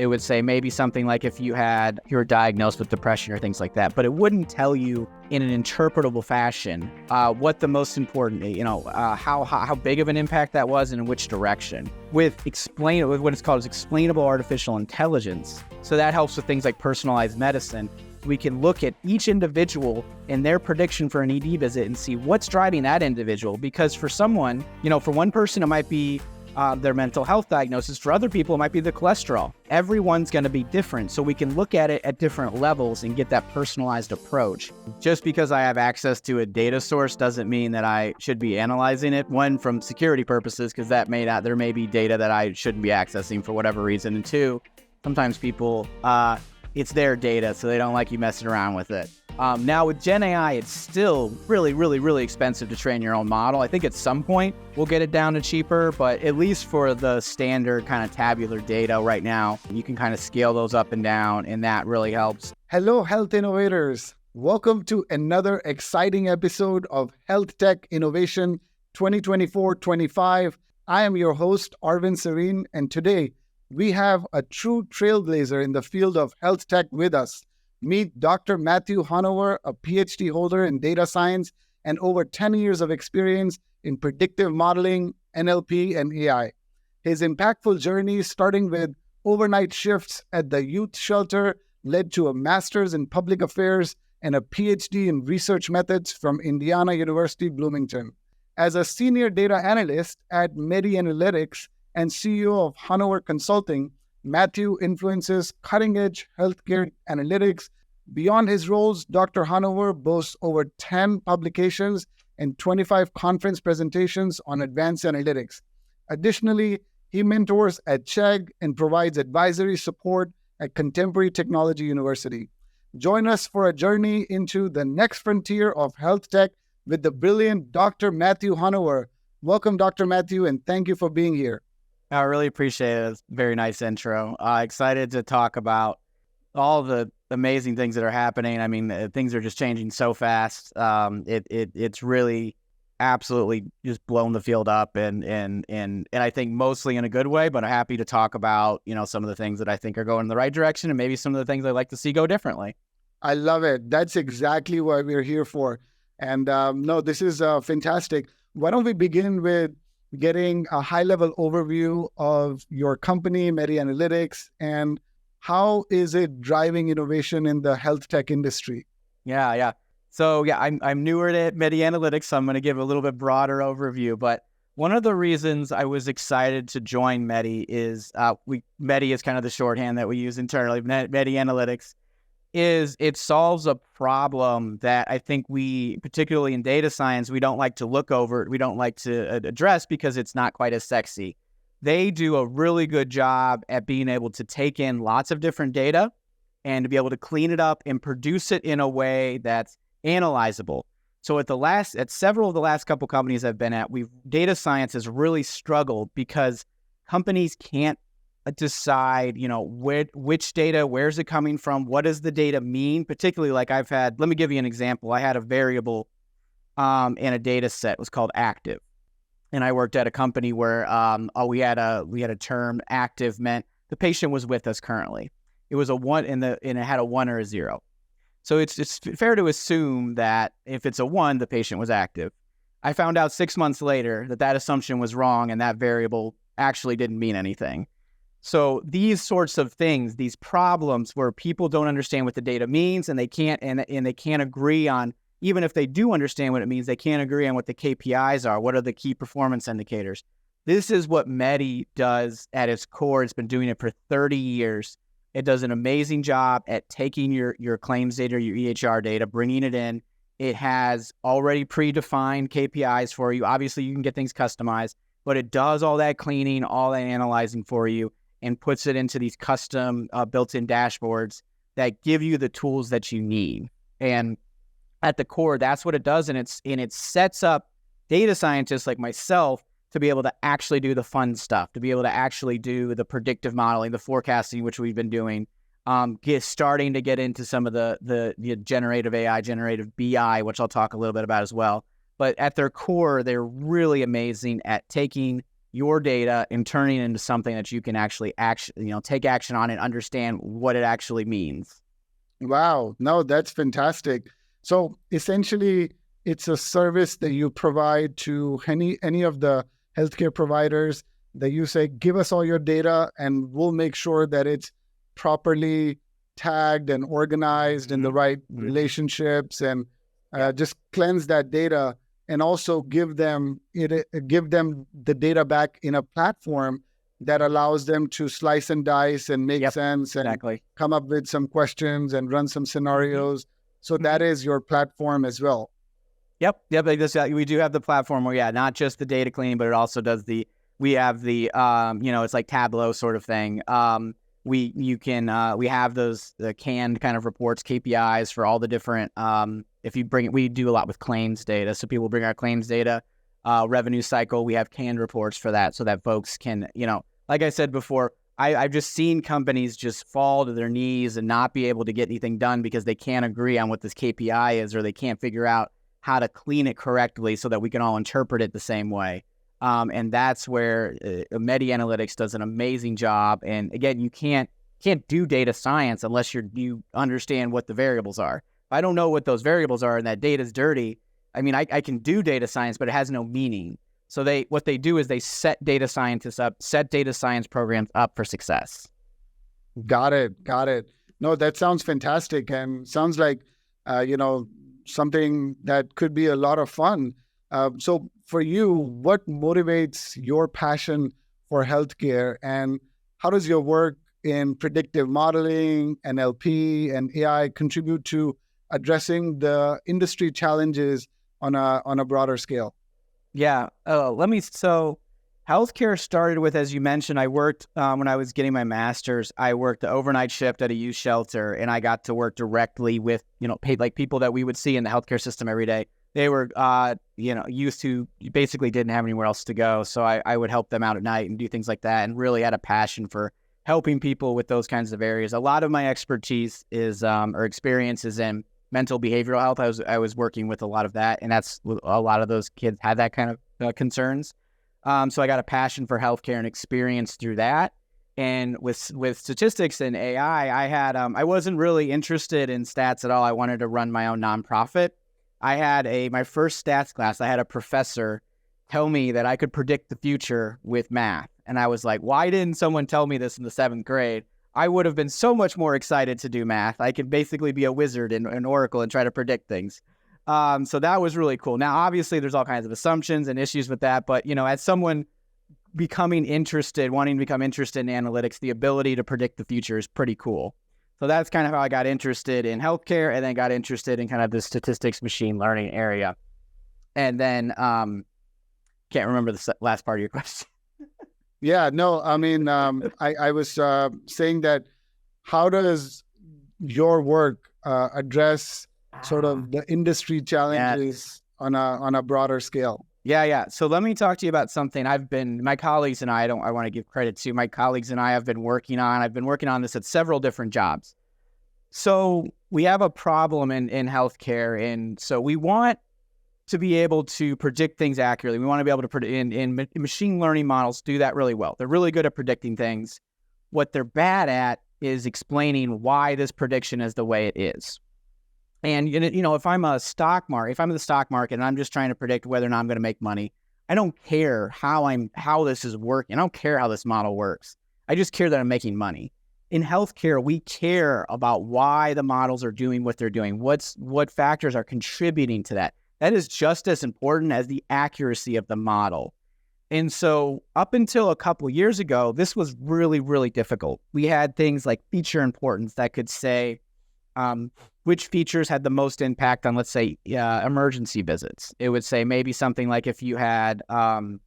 It would say maybe something like if you were diagnosed with depression or things like that, but it wouldn't tell you in an interpretable fashion what the most important, how big of an impact that was and in which direction. With what it's called is explainable artificial intelligence. So that helps with things like personalized medicine. We can look at each individual and their prediction for an ED visit and see what's driving that individual. Because for someone, for one person, it might be their mental health diagnosis. For other people, it might be the cholesterol. Everyone's going to be different. So we can look at it at different levels and get that personalized approach. Just because I have access to a data source doesn't mean that I should be analyzing it. One, from security purposes, because there may be data that I shouldn't be accessing for whatever reason. And two, sometimes people, it's their data, so they don't like you messing around with it. Now with Gen AI, it's still really, really, really expensive to train your own model. I think at some point we'll get it down to cheaper, but at least for the standard kind of tabular data right now, you can kind of scale those up and down, and that really helps. Hello, health innovators. Welcome to another exciting episode of Health Tech Innovation 2024-25. I am your host, Arvind Sarin, and today we have a true trailblazer in the field of health tech with us. Meet Dr. Matthew Hanauer, a PhD holder in data science and over 10 years of experience in predictive modeling, NLP, and AI. His impactful journey, starting with overnight shifts at the youth shelter, led to a master's in public affairs and a PhD in research methods from Indiana University, Bloomington. As a senior data analyst at MediAnalytics and CEO of Hanauer Consulting, Matthew influences cutting-edge healthcare analytics. Beyond his roles, Dr. Hanauer boasts over 10 publications and 25 conference presentations on advanced analytics. Additionally, he mentors at Chegg and provides advisory support at Contemporary Technology University. Join us for a journey into the next frontier of health tech with the brilliant Dr. Matthew Hanauer. Welcome, Dr. Matthew, and thank you for being here. I really appreciate it. It's a very nice intro. Excited to talk about all the amazing things that are happening. I mean, things are just changing so fast. It's really absolutely just blown the field up, and I think mostly in a good way. But I'm happy to talk about some of the things that I think are going in the right direction, and maybe some of the things I'd like to see go differently. I love it. That's exactly what we're here for. And this is fantastic. Why don't we begin with getting a high-level overview of your company, MediAnalytics, and how is it driving innovation in the health tech industry? Yeah. So I'm newer at MediAnalytics, so I'm going to give a little bit broader overview. But one of the reasons I was excited to join Medi is Medi is kind of the shorthand that we use internally. MediAnalytics is it solves a problem that I think we, particularly in data science, we don't like to look over, we don't like to address because it's not quite as sexy. They do a really good job at being able to take in lots of different data and to be able to clean it up and produce it in a way that's analyzable. So at several of the last couple companies I've been at, data science has really struggled because companies can't decide, which data, where's it coming from, what does the data mean? Particularly let me give you an example. I had a variable in a data set. It was called active. And I worked at a company where we had a term active meant the patient was with us currently. It was a 1 and it had a 1 or a 0. So it's fair to assume that if it's a 1, the patient was active. I found out 6 months later that assumption was wrong and that variable actually didn't mean anything. So these sorts of things, these problems where people don't understand what the data means and they can't agree on, even if they do understand what it means, they can't agree on what the KPIs are. What are the key performance indicators? This is what Medi does at its core. It's been doing it for 30 years. It does an amazing job at taking your claims data, your EHR data, bringing it in. It has already predefined KPIs for you. Obviously, you can get things customized, but it does all that cleaning, all that analyzing for you, and puts it into these custom built-in dashboards that give you the tools that you need. And at the core, that's what it does. And it sets up data scientists like myself to be able to actually do the fun stuff, to be able to actually do the predictive modeling, the forecasting, which we've been doing, starting to get into some of the generative AI, generative BI, which I'll talk a little bit about as well. But at their core, they're really amazing at taking your data and turning it into something that you can actually take action on and understand what it actually means. Wow. No, that's fantastic. So essentially, it's a service that you provide to any of the healthcare providers that you say, give us all your data and we'll make sure that it's properly tagged and organized in the right relationships, and just cleanse that data, and also give them the data back in a platform that allows them to slice and dice and make sense and come up with some questions and run some scenarios. So that is your platform as well. Yep. We do have the platform where, not just the data cleaning, but it also does we have the, it's like Tableau sort of thing. We have the canned kind of reports, KPIs for all the different, we do a lot with claims data. So people bring our claims data, revenue cycle. We have canned reports for that so that folks can, like I said before, I've just seen companies just fall to their knees and not be able to get anything done because they can't agree on what this KPI is, or they can't figure out how to clean it correctly so that we can all interpret it the same way. And that's where Medi Analytics does an amazing job. And again, you can't do data science unless you understand what the variables are. If I don't know what those variables are and that data is dirty, I can do data science, but it has no meaning. So what they do is they set data scientists up, set data science programs up for success. Got it. No, that sounds fantastic, and sounds like, something that could be a lot of fun. So for you, what motivates your passion for healthcare, and how does your work in predictive modeling, NLP, and AI contribute to addressing the industry challenges on a broader scale? Yeah. So healthcare started with, as you mentioned, I worked, when I was getting my master's, I worked the overnight shift at a youth shelter, and I got to work directly with, paid people that we would see in the healthcare system every day. They were, youth who basically didn't have anywhere else to go. So I would help them out at night and do things like that, and really had a passion for helping people with those kinds of areas. A lot of my expertise is, or experience is in mental behavioral health. I was working with a lot of that, and that's a lot of those kids had that kind of concerns. So I got a passion for healthcare and experience through that. And with statistics and AI, I wasn't really interested in stats at all. I wanted to run my own nonprofit. I had my first stats class. I had a professor tell me that I could predict the future with math, and I was like, why didn't someone tell me this in the 7th grade? I would have been so much more excited to do math. I could basically be a wizard in Oracle and try to predict things. So that was really cool. Now, obviously, there's all kinds of assumptions and issues with that. But, as someone wanting to become interested in analytics, the ability to predict the future is pretty cool. So that's kind of how I got interested in healthcare, and then got interested in kind of the statistics machine learning area. And then can't remember the last part of your question. Yeah, no, I was saying that, how does your work address sort of the industry challenges on a broader scale? Yeah. So let me talk to you about something my colleagues and I want to give credit to. My colleagues and I have been working on. I've been working on this at several different jobs. So we have a problem in healthcare, and so we want to be able to predict things accurately. We want to be able to in machine learning models do that really well. They're really good at predicting things. What they're bad at is explaining why this prediction is the way it is. And if I'm in the stock market and I'm just trying to predict whether or not I'm going to make money, I don't care how this is working. I don't care how this model works. I just care that I'm making money. In healthcare, we care about why the models are doing what they're doing. What factors are contributing to that? That is just as important as the accuracy of the model. And so up until a couple years ago, this was really, really difficult. We had things like feature importance that could say which features had the most impact on, let's say, emergency visits. It would say maybe something like if you had, you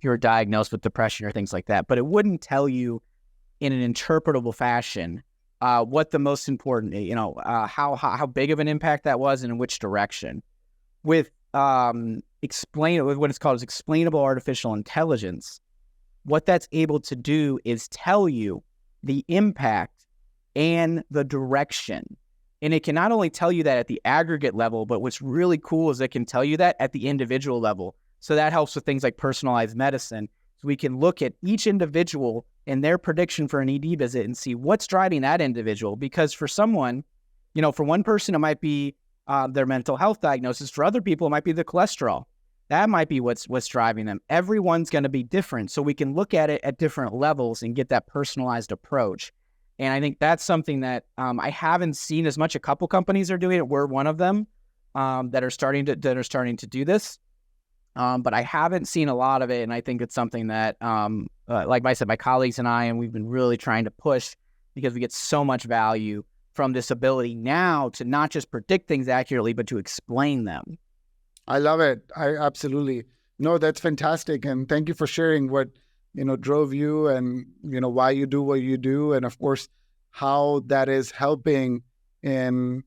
were diagnosed with depression or things like that, but it wouldn't tell you in an interpretable fashion what the most important, how big of an impact that was and in which direction. With what it's called is explainable artificial intelligence, what that's able to do is tell you the impact and the direction. And it can not only tell you that at the aggregate level, but what's really cool is it can tell you that at the individual level. So that helps with things like personalized medicine. So we can look at each individual and their prediction for an ED visit and see what's driving that individual. Because for someone, for one person, it might be their mental health diagnosis. For other people, it might be the cholesterol. That might be what's driving them. Everyone's going to be different. So we can look at it at different levels and get that personalized approach. And I think that's something that I haven't seen as much. A couple companies are doing it. We're one of them that are starting to do this. But I haven't seen a lot of it. And I think it's something that, like I said, my colleagues and I, and we've been really trying to push because we get so much value from this ability now to not just predict things accurately, but to explain them. I love it. I absolutely. No, that's fantastic. And thank you for sharing what, drove you and, why you do what you do. And of course, how that is helping in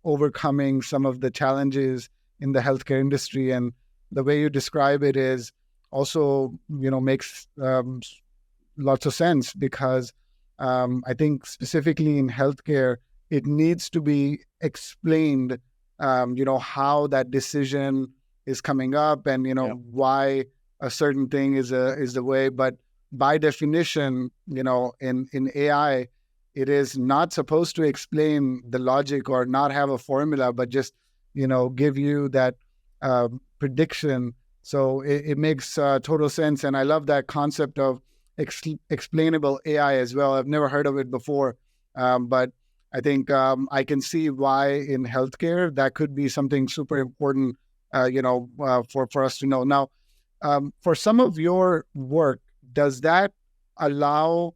overcoming some of the challenges in the healthcare industry. And the way you describe it is also, makes lots of sense because I think specifically in healthcare, it needs to be explained, how that decision is coming up and, why a certain thing is the way. But by definition, in AI, it is not supposed to explain the logic or not have a formula, but just, give you that prediction. So it makes total sense. And I love that concept of explainable AI as well. I've never heard of it before, but I think I can see why in healthcare that could be something super important, for us to know. Now, for some of your work, does that allow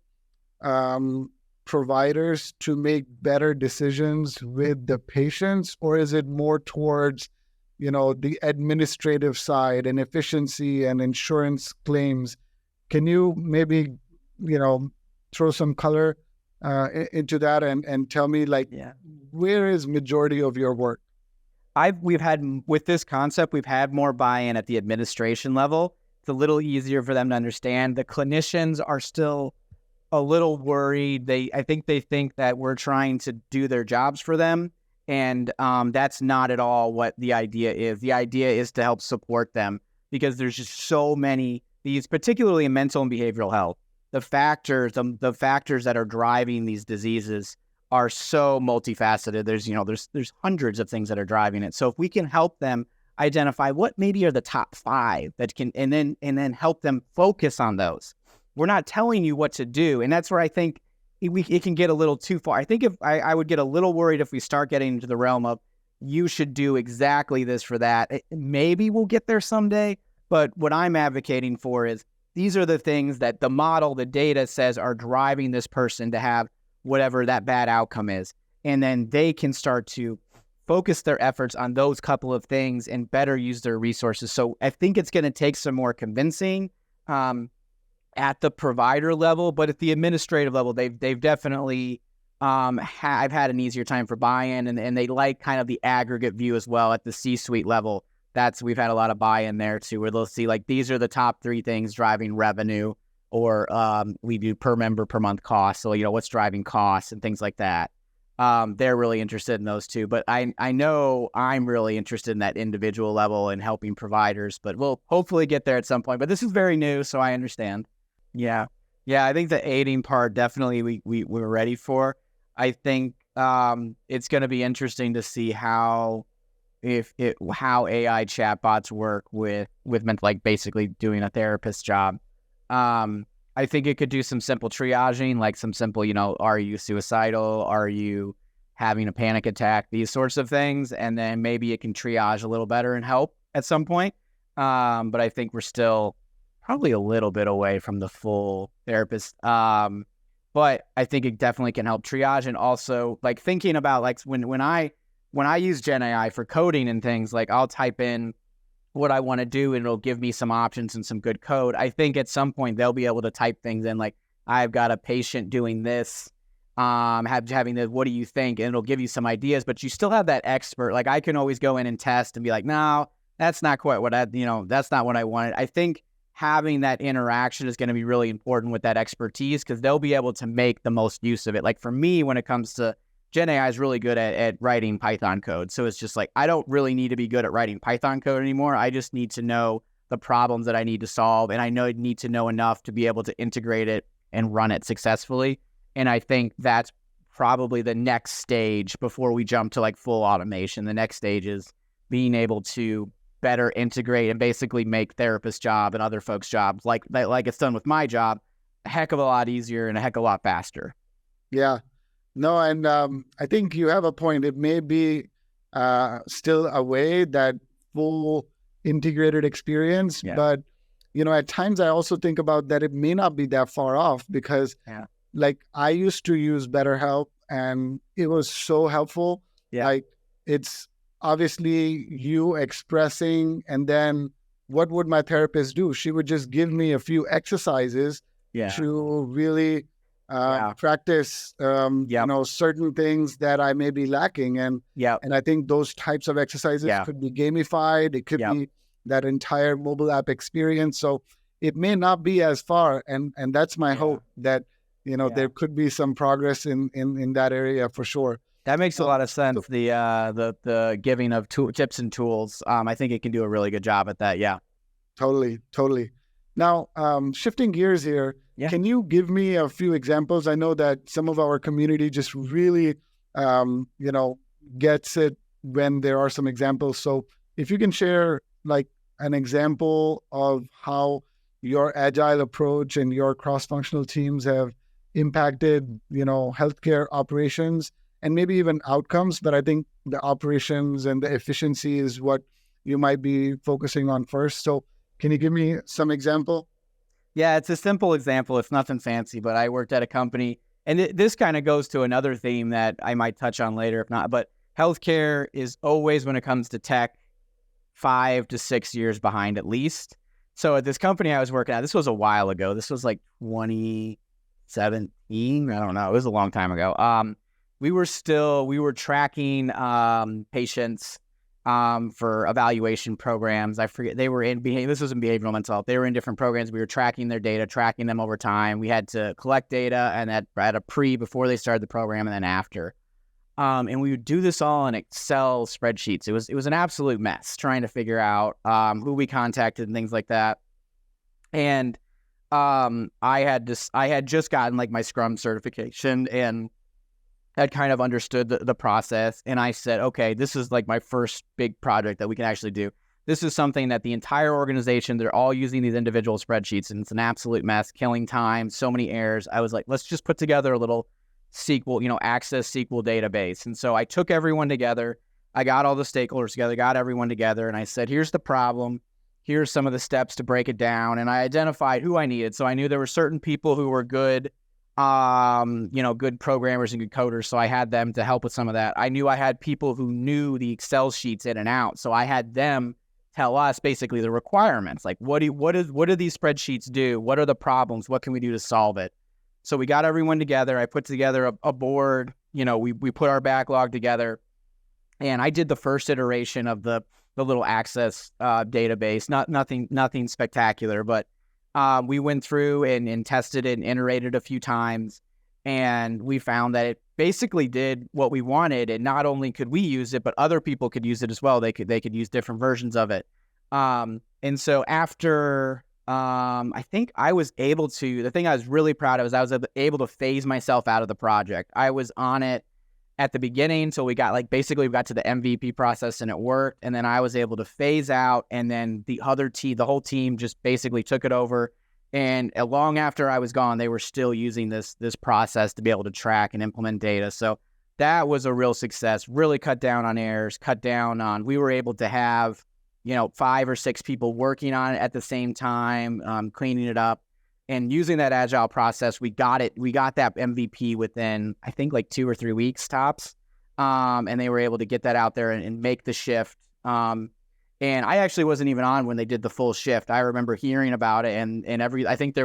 providers to make better decisions with the patients, or is it more towards, the administrative side and efficiency and insurance claims? Can you maybe, throw some color into that and tell me where is majority of your work? We've had with this concept, we've had more buy-in at the administration level. It's a little easier for them to understand. The clinicians are still a little worried. I think they think that we're trying to do their jobs for them. And that's not at all what the idea is. The idea is to help support them because there's just so many, these particularly in mental and behavioral health, the factors that are driving these diseases are so multifaceted. There's hundreds of things that are driving it. So if we can help them identify what maybe are the top 5 that can, and then help them focus on those. We're not telling you what to do. And that's where I think it can get a little too far. I think if I would get a little worried if we start getting into the realm of you should do exactly this for that. Maybe we'll get there someday. But what I'm advocating for is these are the things that the model, the data says are driving this person to have whatever that bad outcome is. And then they can start to focus their efforts on those couple of things and better use their resources. So I think it's going to take some more convincing at the provider level, but at the administrative level, they've definitely I've had an easier time for buy-in, and they like kind of the aggregate view as well at the C-suite level. We've had a lot of buy-in there too, where they'll see these are the top 3 things driving revenue, or we do per member per month cost. So, what's driving costs and things like that. They're really interested in those too. But I know I'm really interested in that individual level and helping providers, but we'll hopefully get there at some point. But this is very new, so I understand. Yeah. I think the aiding part definitely we're ready for. I think it's going to be interesting to see how AI chatbots work with mental, basically doing a therapist job. I think it could do some simple triaging, like some simple, are you suicidal? Are you having a panic attack? These sorts of things. And then maybe it can triage a little better and help at some point. But I think we're still probably a little bit away from the full therapist. But I think it definitely can help triage. And also thinking about when I use Gen AI for coding and things, I'll type in what I want to do and it'll give me some options and some good code. I think at some point they'll be able to type things in I've got a patient doing this, having this, what do you think? And it'll give you some ideas, but you still have that expert. I can always go in and test and be no, that's not quite what that's not what I wanted. I think having that interaction is going to be really important with that expertise because they'll be able to make the most use of it. For me, when it comes to Gen AI is really good at writing Python code. So it's just I don't really need to be good at writing Python code anymore. I just need to know the problems that I need to solve, and I need to know enough to be able to integrate it and run it successfully. And I think that's probably the next stage before we jump to like full automation. The next stage is being able to better integrate and basically make therapist job and other folks' jobs like it's done with my job a heck of a lot easier and a heck of a lot faster. Yeah. No, and I think you have a point. It may be still a way that full integrated experience, but at times I also think about that it may not be that far off because like I used to use BetterHelp and it was so helpful. Like it's obviously you expressing, and then what would my therapist do? She would just give me a few exercises to really practice, certain things that I may be lacking. And I think those types of exercises could be gamified. It could be that entire mobile app experience. So it may not be as far. And that's my hope that, there could be some progress in that area for sure. That makes a lot of sense. The giving of tips and tools. I think it can do a really good job at that. Yeah. Totally. Now, shifting gears here, can you give me a few examples? I know that some of our community just really, gets it when there are some examples. So if you can share like an example of how your agile approach and your cross-functional teams have impacted, healthcare operations and maybe even outcomes. But I think the operations and the efficiency is what you might be focusing on first. So can you give me some example? Yeah, it's a simple example. It's nothing fancy, but I worked at a company, and this kind of goes to another theme that I might touch on later, if not. But healthcare is always, when it comes to tech, 5 to 6 years behind at least. So at this company I was working at, this was a while ago. This was like 2017. I don't know. It was a long time ago. We were tracking patients for evaluation programs. I forget, they were in this was in behavioral mental health. They were in different programs. We were tracking their data, tracking them over time. We had to collect data and at a before they started the program and then after. And we would do this all in Excel spreadsheets. It was an absolute mess trying to figure out who we contacted and things like that. And I had just gotten like my Scrum certification and had kind of understood the process. And I said, okay, this is like my first big project that we can actually do. This is something that the entire organization, they're all using these individual spreadsheets and it's an absolute mess, killing time, so many errors. I was like, let's just put together a little SQL, Access SQL database. And so I took everyone together. I got all the stakeholders together, got everyone together. And I said, here's the problem. Here's some of the steps to break it down. And I identified who I needed. So I knew there were certain people who were good, good programmers and good coders. So I had them to help with some of that. I knew I had people who knew the Excel sheets in and out. So I had them tell us basically the requirements. Like, what do these spreadsheets do? What are the problems? What can we do to solve it? So we got everyone together. I put together a board. We put our backlog together, and I did the first iteration of the little Access database. Nothing spectacular, but we went through and tested it and iterated a few times, and we found that it basically did what we wanted. And not only could we use it, but other people could use it as well. They could use different versions of it. And so after I think I was able to, the thing I was really proud of is I was able to phase myself out of the project. I was on it at the beginning. So we got to the MVP process and it worked. And then I was able to phase out, and then the whole team just basically took it over. And long after I was gone, they were still using this process to be able to track and implement data. So that was a real success, really cut down on errors, we were able to have 5 or 6 people working on it at the same time, cleaning it up and using that agile process. We got that MVP within, I think, like 2 or 3 weeks tops. And they were able to get that out there and make the shift. And I actually wasn't even on when they did the full shift. I remember hearing about it I think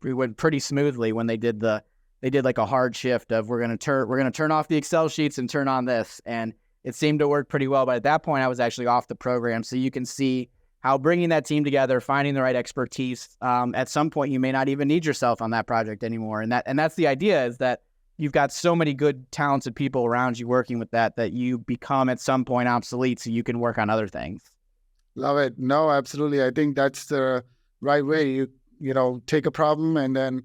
we went pretty smoothly when they did like a hard shift of we're going to turn off the Excel sheets and turn on this. And it seemed to work pretty well, but at that point I was actually off the program. So you can see how bringing that team together, finding the right expertise, at some point you may not even need yourself on that project anymore. And that's the idea, is that you've got so many good, talented people around you working with that you become at some point obsolete so you can work on other things. Love it. No, absolutely. I think that's the right way. You take a problem and then,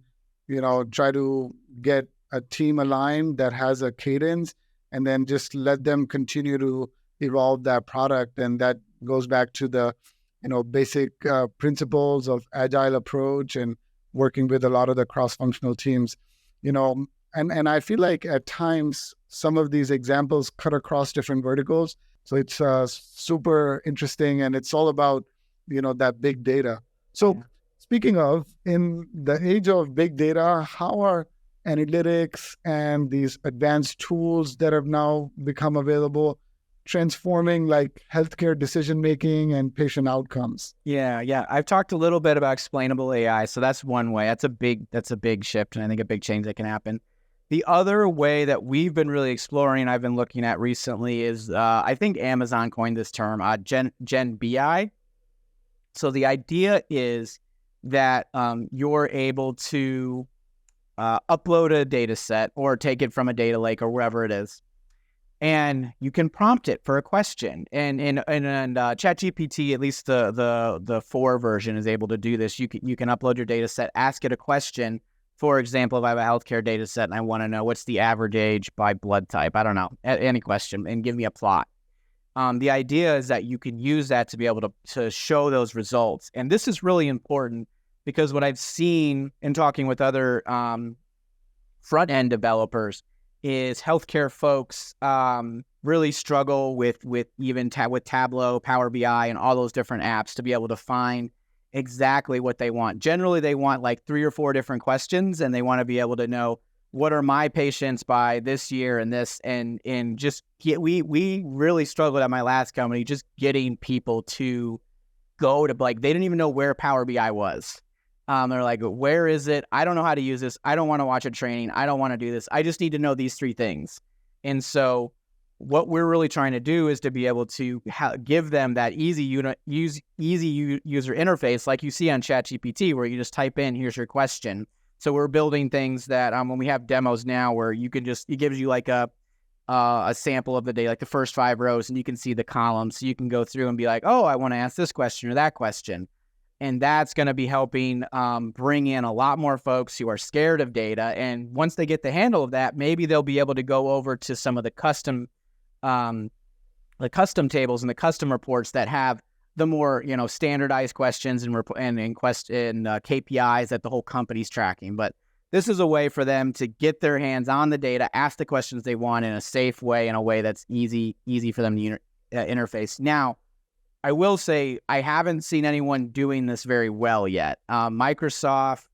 try to get a team aligned that has a cadence and then just let them continue to evolve that product. And that goes back to the, basic principles of agile approach and working with a lot of the cross-functional teams, you know, and I feel like at times some of these examples cut across different verticals. So it's super interesting, and it's all about that big data. So Yeah. speaking of, in the age of big data, how are analytics and these advanced tools that have now become available transforming like healthcare decision making and patient outcomes? Yeah. I've talked a little bit about explainable AI, so that's one way. That's a big shift, and I think a big change that can happen. The other way that we've been really exploring, I've been looking at recently, is I think Amazon coined this term, Gen BI. So the idea is that you're able to upload a data set or take it from a data lake or wherever it is, and you can prompt it for a question. And ChatGPT, at least the 4 version, is able to do this. You can upload your data set, ask it a question. For example, if I have a healthcare data set and I want to know what's the average age by blood type, I don't know, any question, and give me a plot. The idea is that you can use that to be able to show those results. And this is really important because what I've seen in talking with other front-end developers is healthcare folks really struggle with Tableau, Power BI, and all those different apps to be able to find exactly what they want. Generally, they want like 3 or 4 different questions, and they want to be able to know what are my patients by this year and this, and just we really struggled at my last company just getting people to go to, like, they didn't even know where Power BI was. They're like, where is it? I don't know how to use this. I don't want to watch a training. I don't want to do this. I just need to know these 3 things. And so what we're really trying to do is to be able to give them that easy user interface like you see on ChatGPT, where you just type in, here's your question. So we're building things that when we have demos now where you can it gives you like a sample of the day, like the first 5 rows, and you can see the columns. So you can go through and be like, oh, I want to ask this question or that question. And that's going to be helping bring in a lot more folks who are scared of data. And once they get the handle of that, maybe they'll be able to go over to some of the custom tables and the custom reports that have the more standardized questions and KPIs that the whole company's tracking. But this is a way for them to get their hands on the data, ask the questions they want in a safe way, in a way that's easy for them to interface. Now, I will say I haven't seen anyone doing this very well yet. Microsoft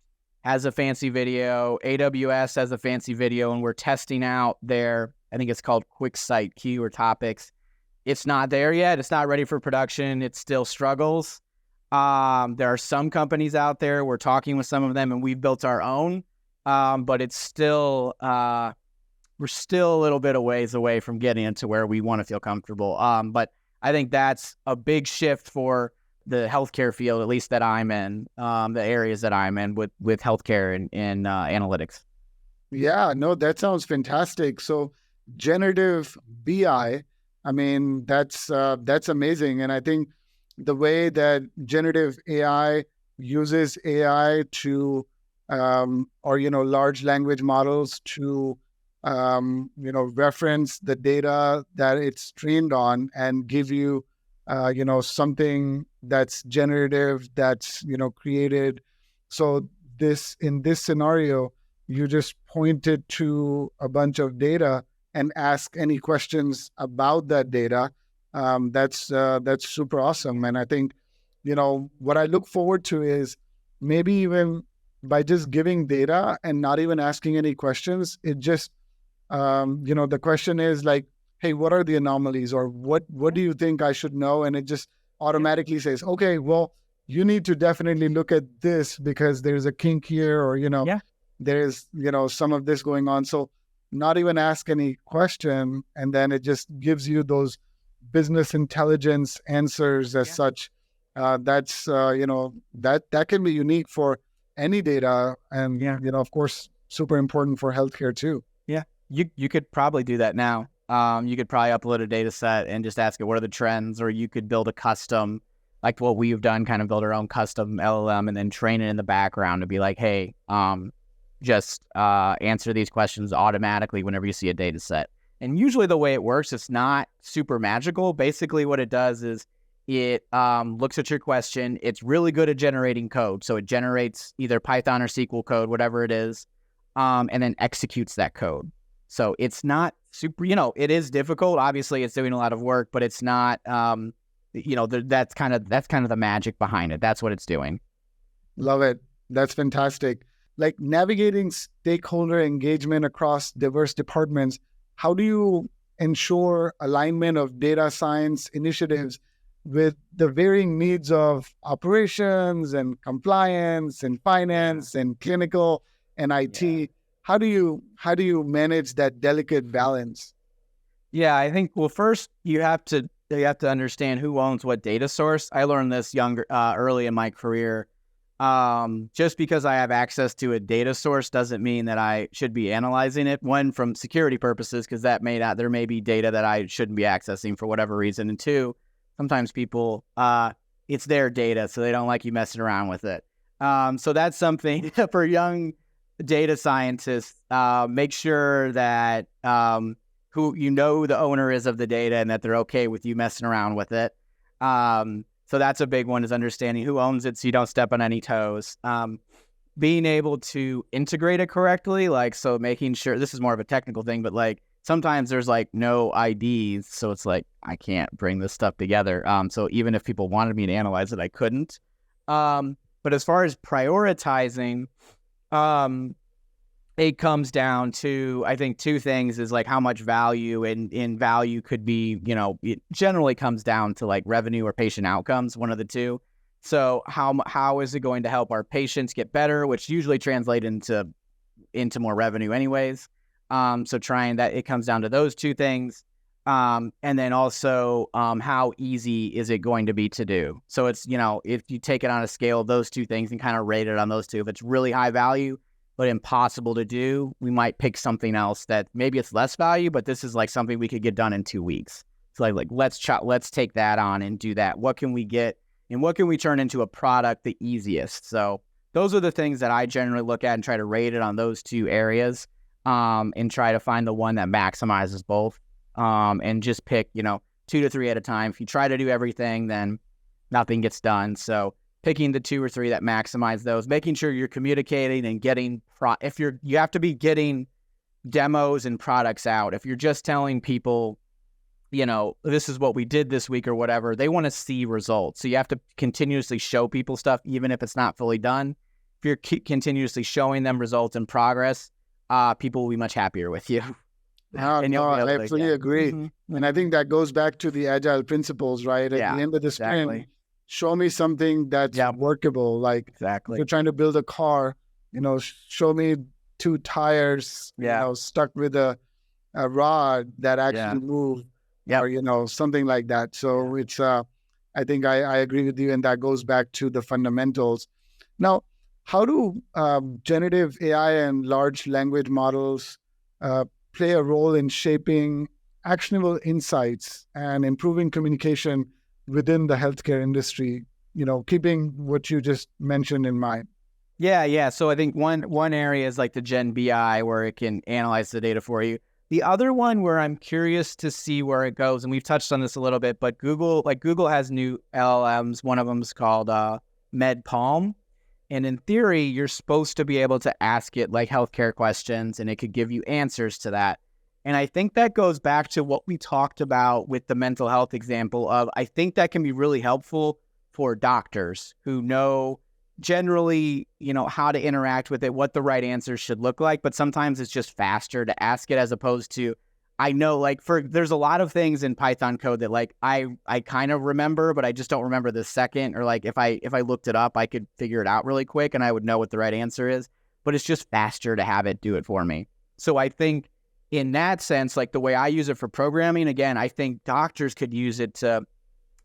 has a fancy video, AWS has a fancy video, and we're testing out their, I think it's called QuickSight Q or Topics. It's not there yet. It's not ready for production. It still struggles. There are some companies out there. We're talking with some of them, and we've built our own. But it's still, we're still a little bit of ways away from getting into where we want to feel comfortable. But I think that's a big shift for the healthcare field, at least that I'm in, the areas that I'm in with healthcare and analytics. Yeah, no, that sounds fantastic. So generative BI, I mean, that's amazing. And I think the way that generative AI uses AI to, large language models to, reference the data that it's trained on and give you, something that's generative, that's, created. So in this scenario, you just pointed to a bunch of data and ask any questions about that data. That's super awesome. And I think, what I look forward to is maybe even by just giving data and not even asking any questions, it just, the question is like, hey, what are the anomalies, or what do you think I should know? And it just automatically says, okay, well, you need to definitely look at this because there's a kink here, or, there's, some of this going on. So not even ask any question, and then it just gives you those business intelligence answers as such. That's, that can be unique for any data, and, of course, super important for healthcare too. Yeah, you could probably do that now. You could probably upload a data set and just ask it, what are the trends? Or you could build a custom like what we've done, kind of build our own custom LLM and then train it in the background to be like, hey, just answer these questions automatically whenever you see a data set. And usually the way it works, it's not super magical. Basically what it does is it looks at your question. It's really good at generating code. So it generates either Python or SQL code, whatever it is, and then executes that code. So it's not super, it is difficult. Obviously it's doing a lot of work, but it's not, that's kind of the magic behind it. That's what it's doing. Love it. That's fantastic. Like navigating stakeholder engagement across diverse departments, how do you ensure alignment of data science initiatives with the varying needs of operations and compliance and finance and clinical and IT? Yeah. How do you manage that delicate balance? Yeah, I think, well, first you have to understand who owns what data source. I learned this early in my career. Just because I have access to a data source doesn't mean that I should be analyzing it. One, from security purposes, because there may be data that I shouldn't be accessing for whatever reason. And two, sometimes people, it's their data, so they don't like you messing around with it. So that's something for young data scientists. Make sure that who the owner is of the data and that they're okay with you messing around with it. So that's a big one, is understanding who owns it so you don't step on any toes. Being able to integrate it correctly, so making sure, this is more of a technical thing, but sometimes there's no IDs, so it's I can't bring this stuff together. So even if people wanted me to analyze it, I couldn't. But as far as prioritizing, it comes down to, I think, two things, is how much value in value could be, it generally comes down to revenue or patient outcomes, one of the two. So how is it going to help our patients get better, which usually translate into more revenue anyways. So trying that, it comes down to those two things. And then also, how easy is it going to be to do? So it's, if you take it on a scale of those two things and kind of rate it on those two, if it's really high value but impossible to do, we might pick something else that maybe it's less value, but this is something we could get done in 2 weeks. So let's take that on and do that. What can we get and what can we turn into a product the easiest? So those are the things that I generally look at and try to rate it on those two areas, and try to find the one that maximizes both, and just pick, 2 to 3 at a time. If you try to do everything, then nothing gets done. So picking the 2 or 3 that maximize those, making sure you're communicating and getting you have to be getting demos and products out. If you're just telling people, this is what we did this week or whatever, they want to see results. So you have to continuously show people stuff, even if it's not fully done. If you're continuously showing them results and progress, people will be much happier with you. I absolutely agree. Mm-hmm. And I think that goes back to the agile principles, right? At the end of the sprint, show me something that's workable. Exactly. If you're trying to build a car, show me 2 tires, stuck with a rod that actually move, or, something like that. So it's, I think I agree with you. And that goes back to the fundamentals. Now, how do generative AI and large language models play a role in shaping actionable insights and improving communication within the healthcare industry, keeping what you just mentioned in mind? Yeah. So I think one area is the Gen BI, where it can analyze the data for you. The other one where I'm curious to see where it goes, and we've touched on this a little bit, but Google has new LLMs. One of them is called MedPalm. And in theory, you're supposed to be able to ask it healthcare questions, and it could give you answers to that. And I think that goes back to what we talked about with the mental health example of, I think that can be really helpful for doctors who know generally, how to interact with it, what the right answers should look like. But sometimes it's just faster to ask it, as opposed to, I know there's a lot of things in Python code that I kind of remember, but I just don't remember the second, or if I looked it up, I could figure it out really quick and I would know what the right answer is, but it's just faster to have it do it for me. So I think in that sense, the way I use it for programming, again, I think doctors could use it to,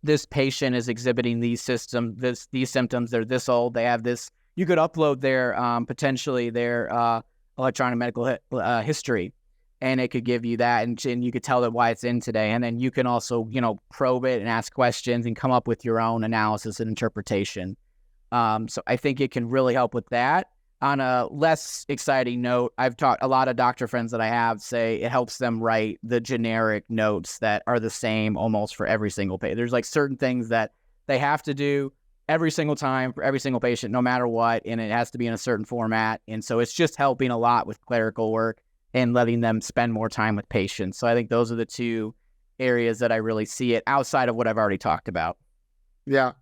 this patient is exhibiting these symptoms, they're this old, they have this, you could upload their, potentially their electronic medical history. and it could give you that, and you could tell it why it's in today. And then you can also, probe it and ask questions and come up with your own analysis and interpretation. So I think it can really help with that. On a less exciting note, I've talked a lot of doctor friends that I have say it helps them write the generic notes that are the same almost for every single patient. There's like certain things that they have to do every single time for every single patient, no matter what, and it has to be in a certain format. And so it's just helping a lot with clerical work and letting them spend more time with patients. So I think those are the two areas that I really see it outside of what I've already talked about. Yeah.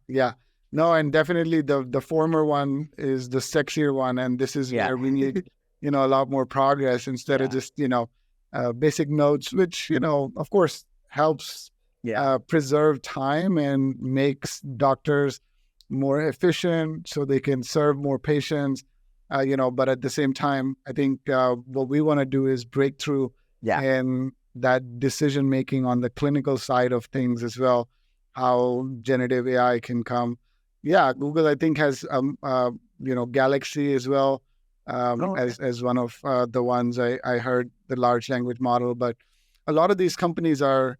No, and definitely the former one is the sexier one, and this is where we need, a lot more progress instead of just, basic notes, which, of course helps preserve time and makes doctors more efficient so they can serve more patients, but at the same time, I think what we want to do is break through and that decision-making on the clinical side of things as well, how generative AI can come. Yeah, Google, I think, has, Galaxy as well, as one of the ones I heard, the large language model. But a lot of these companies are,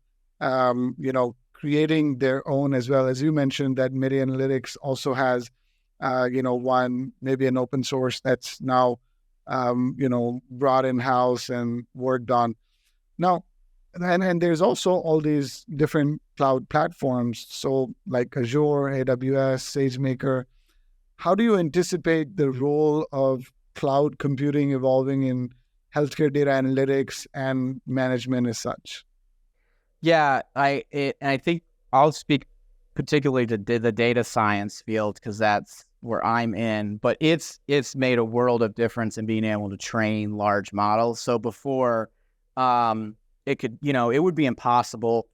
creating their own as well. As you mentioned, that Medi Analytics also has, one, maybe an open source that's now, brought in-house and worked on. Now, and there's also all these different cloud platforms. So like Azure, AWS, SageMaker. How do you anticipate the role of cloud computing evolving in healthcare data analytics and management as such? Yeah, I think I'll speak particularly to the data science field because that's where I'm in. But it's made a world of difference in being able to train large models. So before, it could, it would be impossible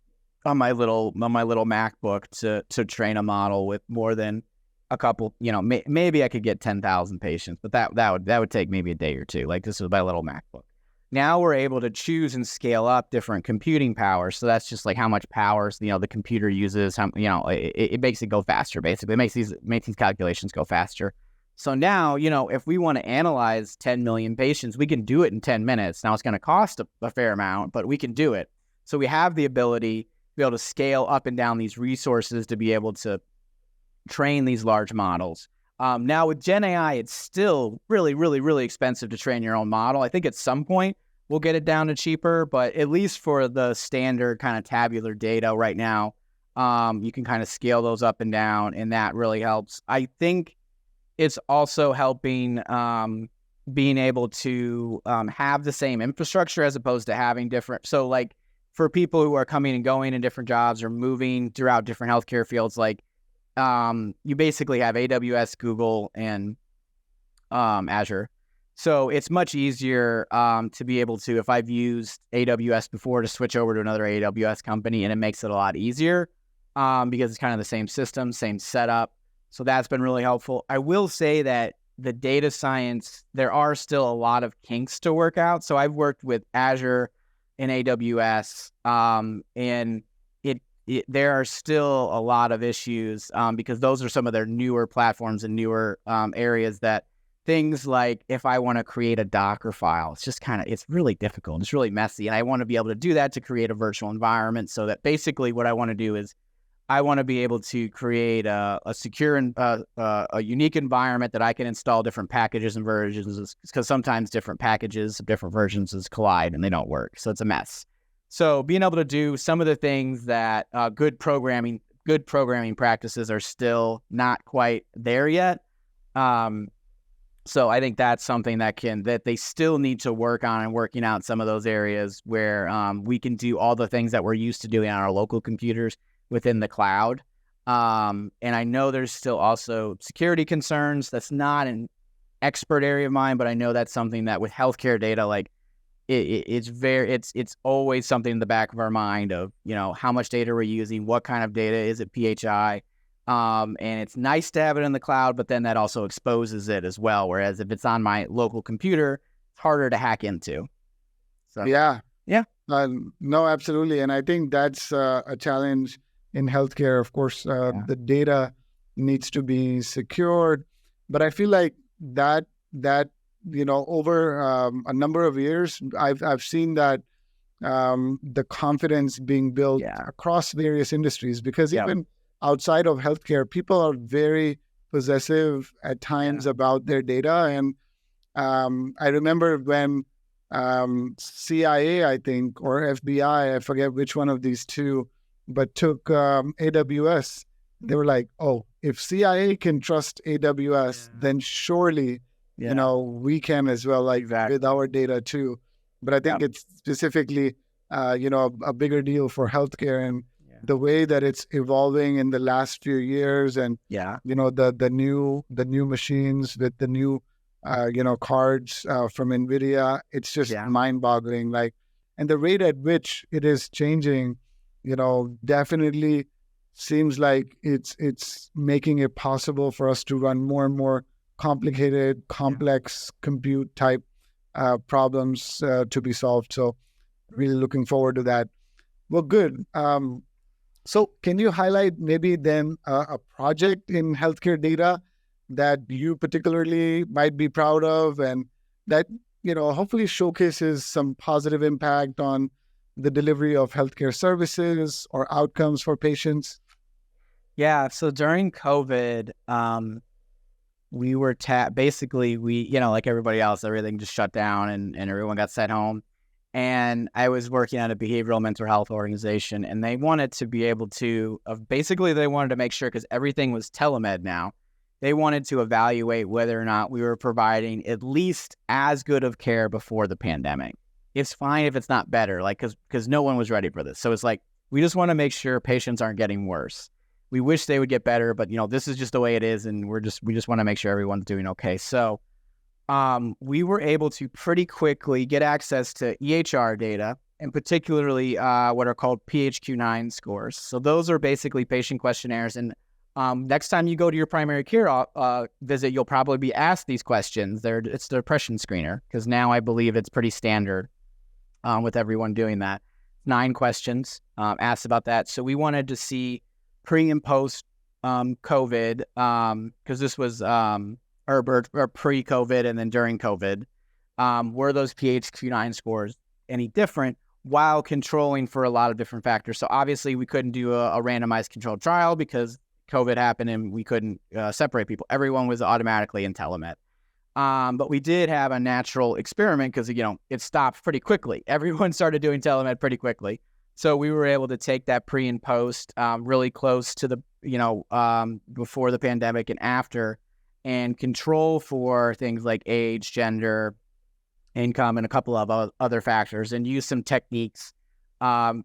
on my little MacBook to train a model with more than a couple. Maybe I could get 10,000 patients, but that would take maybe a day or two. Like this was my little MacBook. Now we're able to choose and scale up different computing power. So that's just like how much power the computer uses. How it makes it go faster. Basically, it makes these calculations go faster. So now, if we want to analyze 10 million patients, we can do it in 10 minutes. Now, it's going to cost a fair amount, but we can do it. So we have the ability to be able to scale up and down these resources to be able to train these large models. Now, with Gen AI, it's still really, really, really expensive to train your own model. I think at some point we'll get it down to cheaper, but at least for the standard kind of tabular data right now, you can kind of scale those up and down, and that really helps. I think it's also helping being able to have the same infrastructure as opposed to having different. So like for people who are coming and going in different jobs or moving throughout different healthcare fields, like you basically have AWS, Google, and Azure. So it's much easier to be able to, if I've used AWS before, to switch over to another AWS company, and it makes it a lot easier because it's kind of the same system, same setup. So that's been really helpful. I will say that the data science, there are still a lot of kinks to work out. So I've worked with Azure and AWS, and there are still a lot of issues because those are some of their newer platforms and newer areas that things like if I want to create a Docker file, it's really difficult. It's really messy. And I want to be able to do that to create a virtual environment so that basically what I want to do is I want to be able to create a secure and a unique environment that I can install different packages and versions, because sometimes different packages, different versions collide and they don't work. So it's a mess. So being able to do some of the things that good programming practices are still not quite there yet. So I think that's something that they still need to work on, and working out some of those areas where we can do all the things that we're used to doing on our local computers within the cloud. And I know there's still also security concerns. That's not an expert area of mine, but I know that's something that with healthcare data, like it's always something in the back of our mind of, how much data we're using, what kind of data, is it PHI? And it's nice to have it in the cloud, but then that also exposes it as well. Whereas if it's on my local computer, it's harder to hack into. So yeah. No, absolutely. And I think that's a challenge in healthcare. Of course, the data needs to be secured, but I feel like that over a number of years, I've seen that the confidence being built across various industries, because even outside of healthcare, people are very possessive at times about their data. And I remember when CIA, I think, or FBI, I forget which one of these two, but took AWS. They were like, oh, if CIA can trust AWS, then surely, we can as well, like with our data too. But I think it's specifically, a bigger deal for healthcare, and the way that it's evolving in the last few years, and the new machines with the new cards from NVIDIA, it's just mind-boggling. Like, and the rate at which it is changing, definitely seems like it's making it possible for us to run more and more complicated, complex compute type problems to be solved. So really looking forward to that. Well, good. So can you highlight maybe then a project in healthcare data that you particularly might be proud of, and that, hopefully showcases some positive impact on the delivery of healthcare services or outcomes for patients? Yeah. So during COVID, we were basically, like everybody else, everything just shut down and everyone got sent home. And I was working at a behavioral mental health organization, and they wanted to be able to, they wanted to make sure, because everything was telemed now, they wanted to evaluate whether or not we were providing at least as good of care before the pandemic. It's fine if it's not better, like, because no one was ready for this. So it's like, we just want to make sure patients aren't getting worse. We wish they would get better, but this is just the way it is, and we just want to make sure everyone's doing okay. So we were able to pretty quickly get access to EHR data, and particularly what are called PHQ-9 scores. So those are basically patient questionnaires, and next time you go to your primary care visit, you'll probably be asked these questions. It's the depression screener, because now I believe it's pretty standard with everyone doing that. 9 questions asked about that. So we wanted to see pre and post COVID, because this was or pre-COVID and then during COVID, were those PHQ-9 scores any different, while controlling for a lot of different factors. So obviously we couldn't do a randomized controlled trial because COVID happened and we couldn't separate people. Everyone was automatically in telemed. But we did have a natural experiment, because, it stopped pretty quickly. Everyone started doing telemed pretty quickly. So we were able to take that pre and post really close to the, before the pandemic and after, and control for things like age, gender, income, and a couple of other factors, and use some techniques one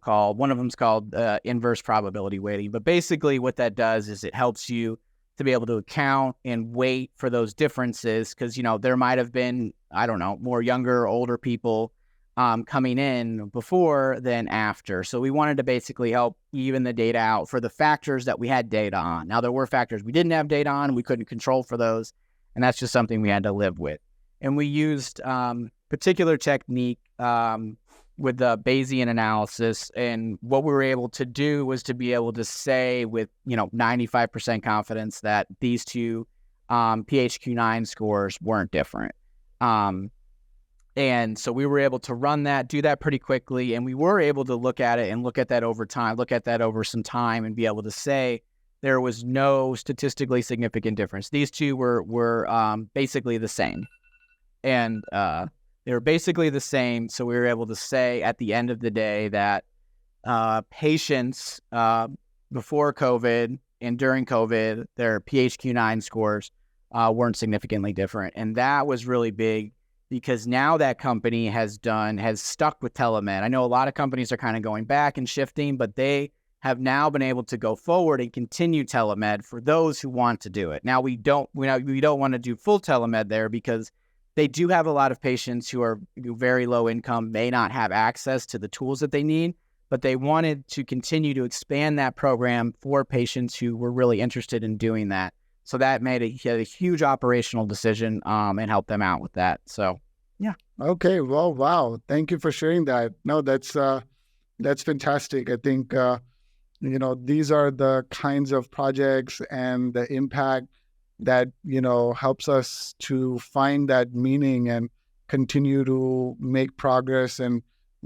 of them's called inverse probability weighting. But basically what that does is it helps you to be able to account and weight for those differences, because, there might have been, more younger or older people coming in before than after. So we wanted to basically help even the data out for the factors that we had data on. Now, there were factors we didn't have data on, we couldn't control for those, and that's just something we had to live with. And we used particular technique with the Bayesian analysis, and what we were able to do was to be able to say with 95% confidence that these two PHQ-9 scores weren't different. And so we were able to do that pretty quickly, and we were able to look at it and look at that over time, look at that over some time, and be able to say there was no statistically significant difference. These two were basically the same, and they were basically the same. So we were able to say at the end of the day that patients before COVID and during COVID, their PHQ-9 scores weren't significantly different, and that was really big, because now that company has stuck with telemed. I know a lot of companies are kind of going back and shifting, but they have now been able to go forward and continue telemed for those who want to do it. Now we don't want to do full telemed there, because they do have a lot of patients who are very low income, may not have access to the tools that they need, but they wanted to continue to expand that program for patients who were really interested in doing that. So that made a huge operational decision and helped them out with that. So, yeah. Okay. Well, wow. Thank you for sharing that. No, that's fantastic. I think, these are the kinds of projects and the impact that, helps us to find that meaning and continue to make progress and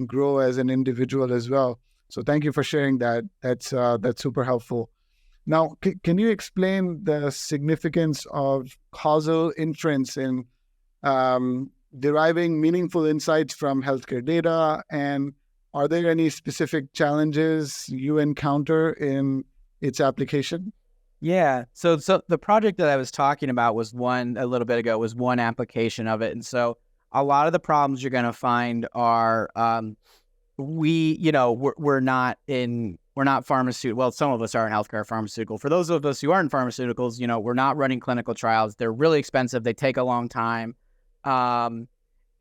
grow as an individual as well. So thank you for sharing that. That's super helpful. Now, can you explain the significance of causal inference in deriving meaningful insights from healthcare data? And are there any specific challenges you encounter in its application? Yeah. So the project that I was talking about was a little bit ago, was one application of it. And so a lot of the problems you're going to find are, we're not pharmaceutical. Well, some of us are in healthcare pharmaceutical. For those of us who aren't in pharmaceuticals, we're not running clinical trials. They're really expensive. They take a long time.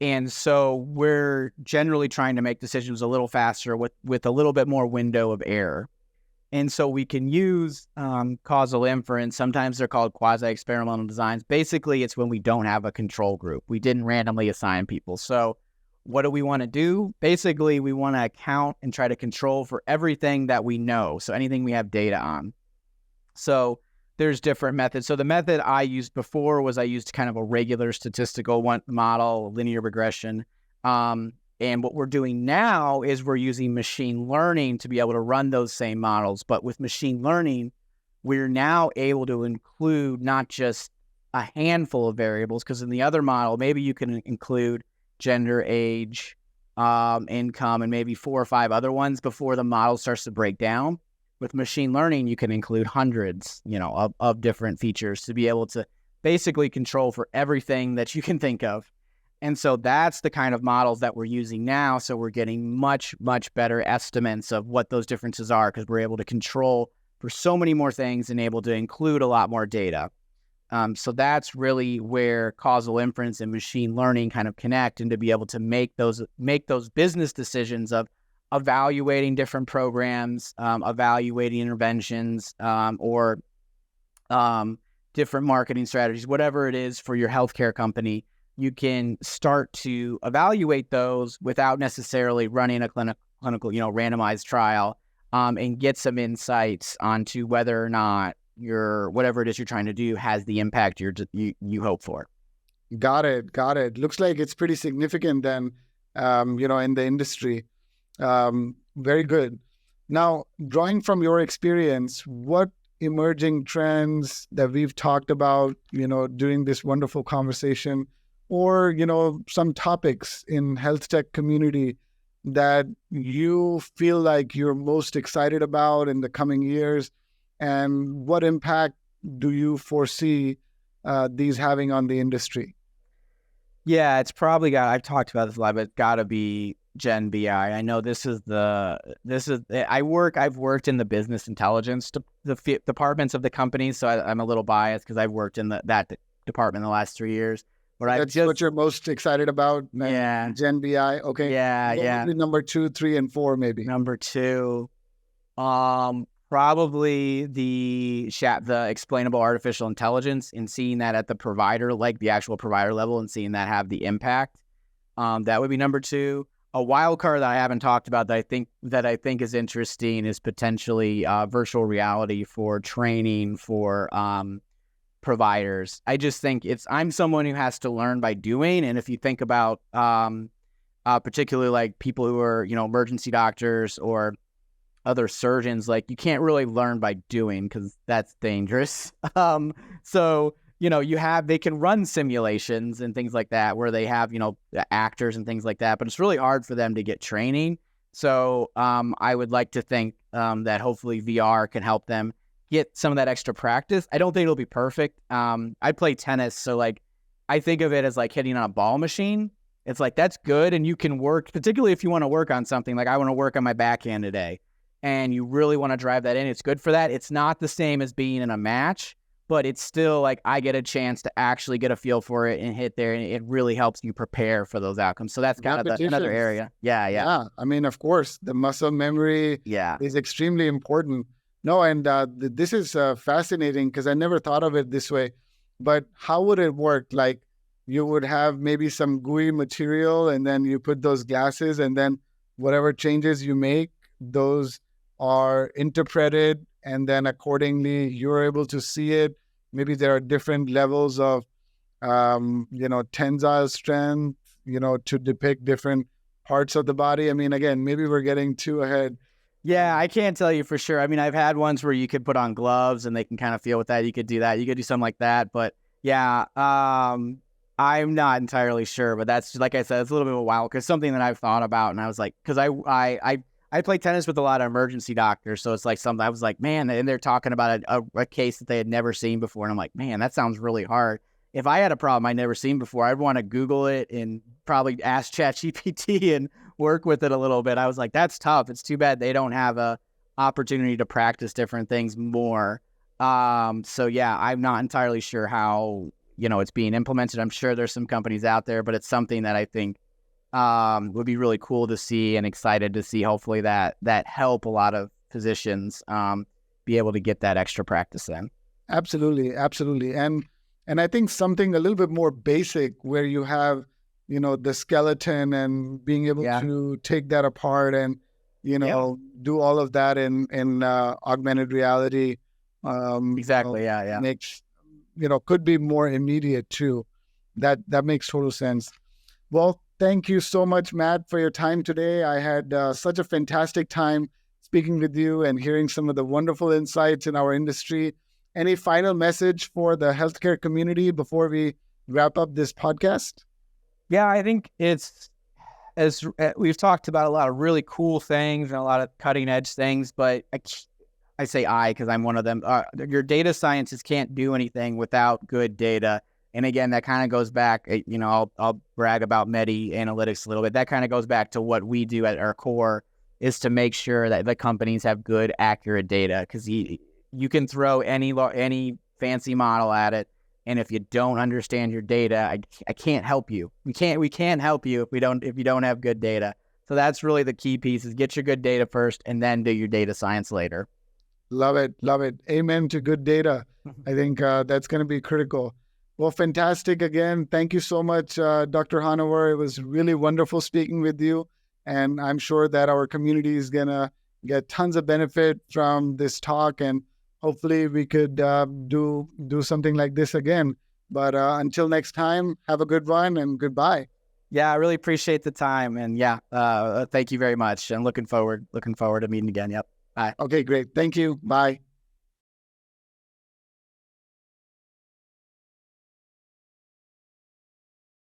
And so we're generally trying to make decisions a little faster with a little bit more window of error. And so we can use causal inference. Sometimes they're called quasi-experimental designs. Basically, it's when we don't have a control group. We didn't randomly assign people. So what do we want to do? Basically, we want to account and try to control for everything that we know. So anything we have data on. So there's different methods. So the method I used before was I used kind of a regular statistical model, linear regression. And what we're doing now is we're using machine learning to be able to run those same models. But with machine learning, we're now able to include not just a handful of variables, because in the other model, maybe you can include gender, age, income, and maybe 4 or 5 other ones before the model starts to break down. With machine learning, you can include hundreds, of different features to be able to basically control for everything that you can think of. And so that's the kind of models that we're using now. So we're getting much, much better estimates of what those differences are, because we're able to control for so many more things and able to include a lot more data. So that's really where causal inference and machine learning kind of connect, and to be able to make those business decisions of evaluating different programs, evaluating interventions, or different marketing strategies, whatever it is for your healthcare company. You can start to evaluate those without necessarily running a clinical, randomized trial, and get some insights onto whether or not whatever it is you're trying to do has the impact you hope for. Got it. Looks like it's pretty significant then, in the industry. Very good. Now, drawing from your experience, what emerging trends that we've talked about, during this wonderful conversation, or, some topics in health tech community that you feel like you're most excited about in the coming years, and what impact do you foresee these having on the industry? Yeah, it's probably I've talked about this a lot, but it's got to be Gen BI. I know I've worked in the business intelligence departments of the company, so I'm a little biased because I've worked in that department in the last 3 years. But that's what you're most excited about? Yeah. Gen BI. Okay. Yeah. Number 2, 3, and 4, maybe. Number 2, probably the explainable artificial intelligence, and seeing that at the provider, like the actual provider level, and seeing that have the impact. That would be number 2. A wild card that I haven't talked about that I think is interesting is potentially virtual reality for training for providers. I just think I'm someone who has to learn by doing. And if you think about particularly like people who are, emergency doctors or other surgeons, like you can't really learn by doing, because that's dangerous. So, they can run simulations and things like that where they have, actors and things like that, but it's really hard for them to get training. So I would like to think that hopefully VR can help them get some of that extra practice. I don't think it'll be perfect. I play tennis, so like I think of it as like hitting on a ball machine. It's like that's good, and you can work, particularly if you want to work on something. Like I want to work on my backhand today, and you really want to drive that in. It's good for that. It's not the same as being in a match, but it's still like I get a chance to actually get a feel for it and hit there, and it really helps you prepare for those outcomes. So that's kind of another area. Yeah. I mean, of course, the muscle memory is extremely important. No, and this is fascinating because I never thought of it this way. But how would it work? Like you would have maybe some gooey material, and then you put those glasses, and then whatever changes you make, those are interpreted, and then accordingly you're able to see it maybe there are different levels of, tensile strength, to depict different parts of the body. I mean, again, maybe we're getting too ahead. Yeah, I can't tell you for sure. I mean, I've had ones where you could put on gloves and they can kind of feel with that. You could do that. You could do something like that. But yeah, I'm not entirely sure. But that's, like I said, it's a little bit of a while because something that I've thought about. And I was like, because I play tennis with a lot of emergency doctors. So it's like something I was like, man, and they're talking about a case that they had never seen before. And I'm like, man, that sounds really hard. If I had a problem I'd never seen before, I'd want to Google it and probably ask ChatGPT and work with it a little bit. I was like, that's tough. It's too bad they don't have a opportunity to practice different things more. So yeah, I'm not entirely sure how, it's being implemented. I'm sure there's some companies out there, but it's something that I think would be really cool to see and excited to see. Hopefully that help a lot of physicians be able to get that extra practice in. Absolutely. Absolutely. And I think something a little bit more basic where you have, the skeleton and being able to take that apart and, do all of that in augmented reality. Exactly. Yeah. Makes, could be more immediate too. That makes total sense. Well, thank you so much, Matt, for your time today. I had such a fantastic time speaking with you and hearing some of the wonderful insights in our industry. Any final message for the healthcare community before we wrap up this podcast? Yeah, I think it's, as we've talked about, a lot of really cool things and a lot of cutting edge things, but I say because I'm one of them. Your data scientists can't do anything without good data. And again, that kind of goes back, I'll brag about Medi Analytics a little bit. That kind of goes back to what we do at our core, is to make sure that the companies have good, accurate data, because you can throw any fancy model at it, and if you don't understand your data, I can't help you. We can't help you if you don't have good data. So that's really the key piece: is get your good data first, and then do your data science later. Love it. Amen to good data. I think that's going to be critical. Well, fantastic. Again, thank you so much, Dr. Hanauer. It was really wonderful speaking with you, and I'm sure that our community is going to get tons of benefit from this talk, and hopefully we could do something like this again. But until next time, have a good one and goodbye. Yeah, I really appreciate the time, and thank you very much. I'm looking forward to meeting again. Yep. Bye. Okay, great. Thank you. Bye.